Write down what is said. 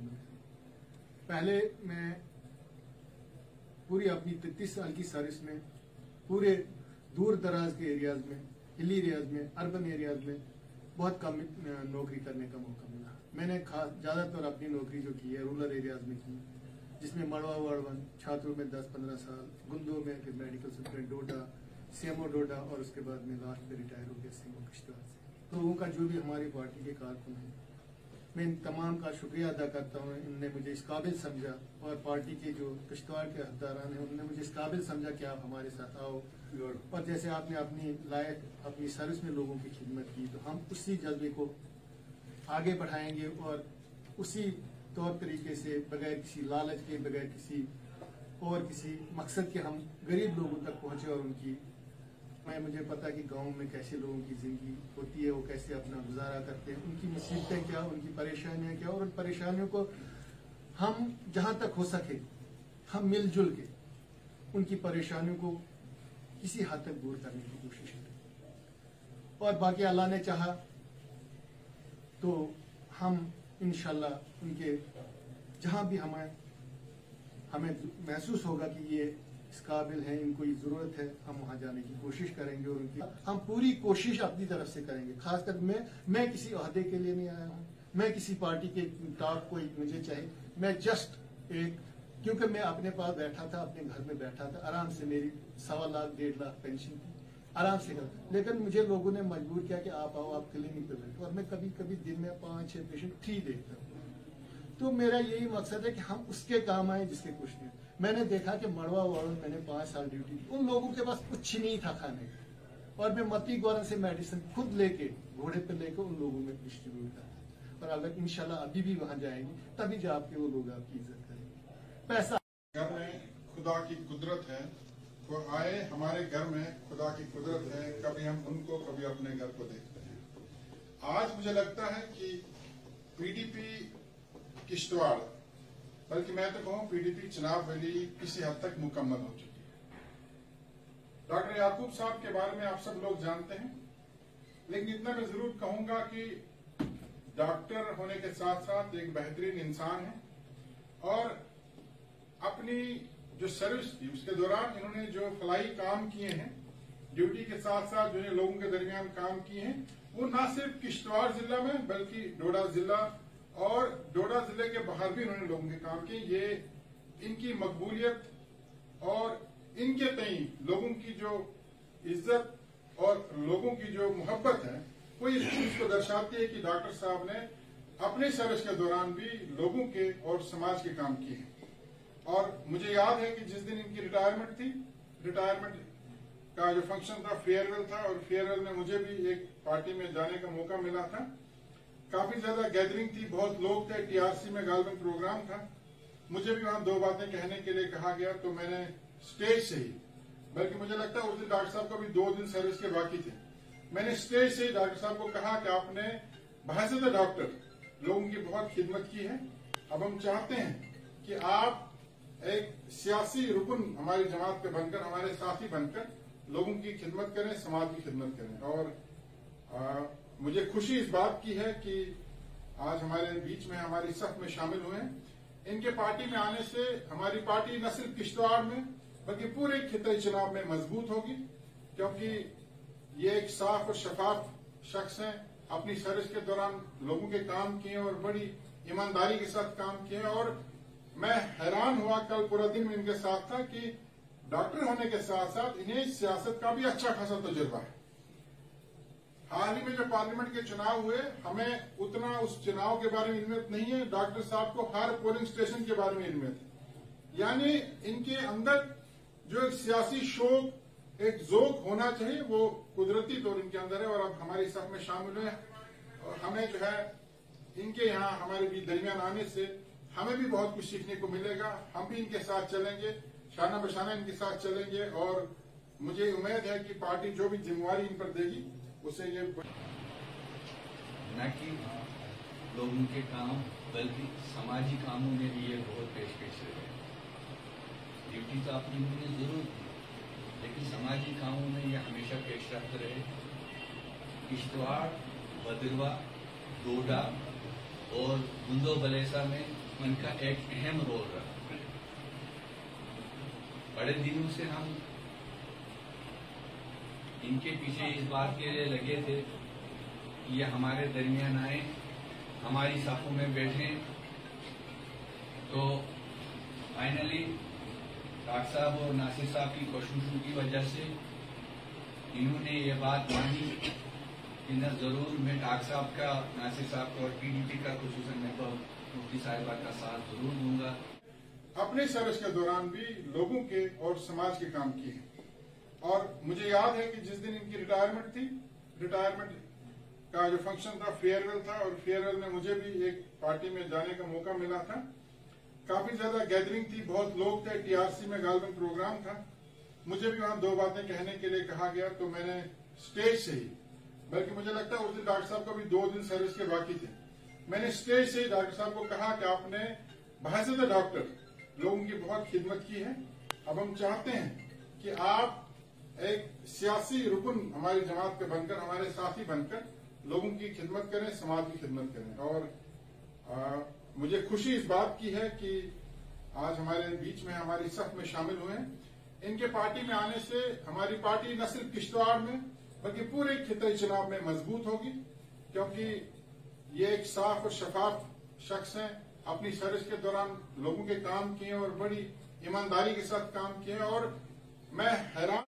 उम्र है। पहले मैं पूरी अपनी 33 साल की सर्विस में पूरे दूर दराज के एरियाज में, हिली एरियाज में, अर्बन एरियाज में बहुत कम नौकरी करने का मौका मिला। मैंने ज्यादातर अपनी नौकरी जो की है रूरल एरियाज में की, जिसमें मड़वा वाड़वन, छात्रों में 10-15 साल, गुंदों में, फिर मेडिकल सुपरिटेंडेंट डोडा, सीएमओ डोडा, और उसके बाद में लास्ट में रिटायर हो गया सीएमओ किश्तवाड़ से। तो लोगों का जो भी हमारी पार्टी के कारकुन हैं, मैं इन तमाम का शुक्रिया अदा करता हूँ। इनने मुझे इस काबिल समझा, और पार्टी के जो किश्तवाड़ के हकदारान हैं उन्होंने मुझे इस काबिल समझा कि आप हमारे साथ आओ, और जैसे आपने अपनी लायक अपनी सर्विस में लोगों की खिदमत की, तो हम उसी जज्बे को आगे बढ़ाएंगे और उसी तौर तरीके से बगैर किसी लालच के, बगैर किसी और किसी मकसद के हम गरीब लोगों तक पहुंचे। और उनकी मुझे पता कि गांव में कैसे लोगों की जिंदगी होती है, वो कैसे अपना गुजारा करते हैं, उनकी मुसीबतें क्या, उनकी परेशानियां क्या, और उन परेशानियों को हम जहां तक हो सके हम मिलजुल के उनकी परेशानियों को किसी हद तक दूर करने की कोशिश करें। और बाकी अल्लाह ने चाहा तो हम इंशाल्लाह उनके जहां भी हमें महसूस होगा कि ये इस काबिल है, इनको ये जरूरत है, हम वहां जाने की कोशिश करेंगे, और उनकी हम पूरी कोशिश अपनी तरफ से करेंगे। खासकर मैं किसी ओहदे के लिए नहीं आया हूं, मैं किसी पार्टी के टॉप कोई मुझे चाहिए, मैं जस्ट एक, क्योंकि मैं अपने पास बैठा था, अपने घर में बैठा था आराम से, मेरी 1.25 लाख 1.5 लाख पेंशन थी, आराम से कर। लेकिन मुझे लोगों ने मजबूर किया कि आप आओ, आप क्लिनिक पे बैठो, और मैं कभी कभी दिन में 5-6 पेशेंट फ्री देखता हूँ। तो मेरा यही मकसद है कि हम उसके काम आए जिसके कुछ नहीं। मैंने देखा कि मड़वा वाड़न मैंने 5 साल ड्यूटी की, उन लोगों के पास कुछ नहीं था खाने का, और मैं मती गौरन से मेडिसिन खुद लेके घोड़े पे लेके उन लोगों में डिस्ट्रीब्यूट करता। और अगर इंशाल्लाह अभी भी वहां जाएंगे तभी जाके वो लोग आपकी इज्जत करेंगे। पैसा घर में खुदा की कुदरत है, वो आए हमारे घर में, खुदा की कुदरत है, कभी हम उनको कभी अपने घर को देखते हैं। आज मुझे लगता है कि पीडीपी किश्तवाड़, बल्कि मैं तो कहूं पीडीपी चिनाब वैली किसी हद तक मुकम्मल हो चुकी है। डॉक्टर याकूब साहब के बारे में आप सब लोग जानते हैं, लेकिन इतना मैं जरूर कहूंगा कि डॉक्टर होने के साथ साथ एक बेहतरीन इंसान है, और अपनी जो सर्विस थी उसके दौरान इन्होंने जो फलाई काम किए हैं, ड्यूटी के साथ साथ जो लोगों के दरमियान काम किए हैं, वो न सिर्फ किश्तवाड़ जिला में बल्कि डोडा जिला और डोडा जिले के बाहर भी इन्होंने लोगों के काम किए। ये इनकी मकबूलियत और इनके तई लोगों की जो इज्जत और लोगों की जो मोहब्बत है, वो इस चीज को दर्शाती है कि डॉक्टर साहब ने अपने सर्विस के दौरान भी लोगों के और समाज के काम किए हैं। और मुझे याद है कि जिस दिन इनकी रिटायरमेंट थी, रिटायरमेंट का जो फंक्शन था फेयरवेल था, और फेयरवेल में मुझे भी एक पार्टी में जाने का मौका मिला था। काफी ज्यादा गैदरिंग थी, बहुत लोग थे, टीआरसी में गालबन प्रोग्राम था। मुझे भी वहां 2 बातें कहने के लिए कहा गया, तो मैंने स्टेज से ही, बल्कि मुझे लगता है उस दिन डॉक्टर साहब को भी 2 दिन सर्विस के बाकी थे, मैंने स्टेज से ही डॉक्टर साहब को कहा कि आपने बहैसियत डॉक्टर लोगों की बहुत खिदमत की है। अब हम चाहते हैं कि आप एक सियासी रुकन हमारी जमात के बनकर, हमारे साथी बनकर लोगों की खिदमत करें, समाज की खिदमत करें। और मुझे खुशी इस बात की है कि आज हमारे बीच में, हमारी सफ में शामिल हुए हैं। इनके पार्टी में आने से हमारी पार्टी न सिर्फ किश्तवाड़ में बल्कि पूरे खिते चुनाव में मजबूत होगी, क्योंकि ये एक साफ और शफाफ शख्स हैं। अपनी सर्विस के दौरान लोगों के काम किए और बड़ी ईमानदारी के साथ काम किए। और मैं हैरान हुआ, कल पूरा दिन में इनके साथ था, कि डॉक्टर होने के साथ साथ इन्हें सियासत का भी अच्छा खासा तजुर्बा है। हाल ही में जो पार्लियामेंट के चुनाव हुए, हमें उतना उस चुनाव के बारे में इल्मियत नहीं है, डॉक्टर साहब को हर पोलिंग स्टेशन के बारे में इल्मियत है। यानी इनके अंदर जो एक सियासी शौक, एक ज़ौक़ होना चाहिए, वो कुदरती तौर इनके अंदर है। और अब हमारी सब में शामिल हुए, और हमें जो है इनके यहाँ हमारे भी दरमियान आने से हमें भी बहुत कुछ सीखने को मिलेगा। हम भी इनके साथ चलेंगे, शाना बशाना इनके साथ चलेंगे, और मुझे उम्मीद है कि पार्टी जो भी जिम्मेवारी इन पर देगी उसे ये न कि लोगों के काम बल्कि समाजी कामों में भी ये बहुत पेश रहे। ड्यूटी तो अपनी उन्होंने जरूर की, लेकिन समाजी कामों में ये हमेशा पेशरफ्त रहे। किश्तवाड़, भद्रवाह, डोडा और बुंदो बलेसा में उनका एक अहम रोल रहा। बड़े दिनों से हम इनके पीछे इस बात के लिए लगे थे कि ये हमारे दरमियान आए, हमारी साफों में बैठे। तो फाइनली डॉक्टर साहब और नासिर साहब की कोशिशों की वजह से इन्होंने ये बात मानी कि न जरूर मैं डॉक्टर साहब का, नासिर साहब का और पीडीपी का, खुसूसन मैं तो मुफ्ती साहिबा का साथ जरूर दूंगा। अपने सर्विस के दौरान भी लोगों के और समाज के काम किए और मुझे याद है कि जिस दिन इनकी रिटायरमेंट थी, रिटायरमेंट का जो फंक्शन था फेयरवेल था, और फेयरवेल में मुझे भी एक पार्टी में जाने का मौका मिला था। काफी ज्यादा गैदरिंग थी, बहुत लोग थे, टीआरसी में गालबन प्रोग्राम था। मुझे भी वहां 2 बातें कहने के लिए कहा गया, तो मैंने स्टेज से ही, बल्कि मुझे लगता है उस दिन डॉक्टर साहब को भी 2 दिन सर्विस के बाकी थे, मैंने स्टेज से ही डॉक्टर साहब को कहा कि आपने बहैसियत डॉक्टर लोगों की बहुत खिदमत की है। अब हम चाहते हैं कि आप एक सियासी रुकन हमारी जमात के बनकर, हमारे साथी बनकर लोगों की खिदमत करें, समाज की खिदमत करें। और मुझे खुशी इस बात की है कि आज हमारे बीच में, हमारी सफ में शामिल हुए हैं। इनके पार्टी में आने से हमारी पार्टी न सिर्फ किश्तवाड़ में बल्कि पूरे खिताई चुनाव में मजबूत होगी, क्योंकि ये एक साफ और शफाफ शख्स हैं। अपनी सर्विस के दौरान लोगों के काम किए और बड़ी ईमानदारी के साथ काम किए, और मैं हैरान